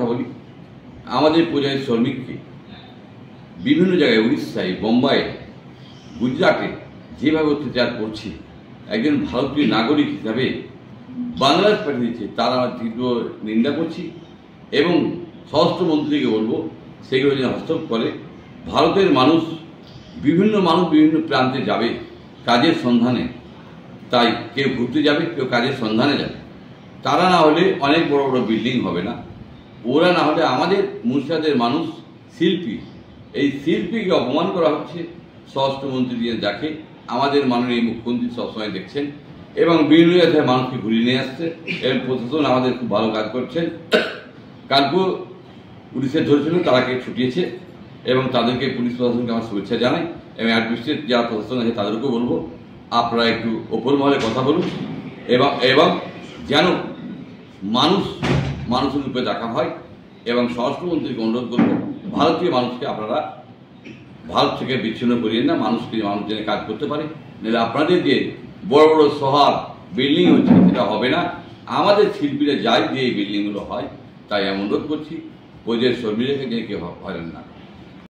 বলি, আমাদের পরিযায়ী শ্রমিককে বিভিন্ন জায়গায় উড়িষ্যায়, বোম্বাইয়ে, গুজরাটে যেভাবে অত্যাচার করছে, একজন ভারতীয় নাগরিক হিসাবে বাংলাদেশ পাঠিয়ে দিচ্ছে, তার আমরা তীব্র নিন্দা করছি এবং স্বরাষ্ট্রমন্ত্রীকে বলবো সেগুলো যেন হস্তক্ষেপ করে। ভারতের মানুষ বিভিন্ন প্রান্তে যাবে কাজের সন্ধানে, তাই কেউ ঘুরতে যাবে, কেউ কাজের সন্ধানে যাবে। তারা না হলে অনেক বড় বড় বিল্ডিং হবে না, ওরা না হলে আমাদের মুর্শিদাবাদের মানুষ শিল্পী, এই শিল্পীকে অপমান করা হচ্ছে। স্বরাষ্ট্রমন্ত্রী দিয়ে দেখে, আমাদের মাননীয় মুখ্যমন্ত্রী সবসময় দেখছেন এবং বিভিন্ন জায়গায় মানুষকে ঘুরিয়ে নিয়ে আসছে এবং প্রশাসন আমাদের খুব ভালো কাজ করছেন। কালকেও পুলিশের ধরেছিল, তারাকে ছুটিয়েছে এবং তাদেরকে পুলিশ প্রশাসনকে আমার শুভেচ্ছা জানাই এবং অ্যাডমিনিস্ট্রেট যারা প্রশাসন আছে তাদেরকেও বলবো আপনারা একটু ওপর মহলে কথা বলুন এবং যেন মানুষের রূপে দেখা হয়। এবং স্বরাষ্ট্রমন্ত্রীকে অনুরোধ করবো ভারতীয় মানুষকে আপনারা ভারত থেকে বিচ্ছিন্ন করিয়ে না, মানুষ যেন কাজ করতে পারে। নাহলে আপনাদের যে বড় বড় শহর বিল্ডিং হচ্ছে সেটা হবে না, আমাদের শিল্পীরা যাই দিয়ে এই বিল্ডিংগুলো হয়। তাই আমি অনুরোধ করছি পরিযায়ী শ্রমিকদেরকে যে কেউ হয়রান না।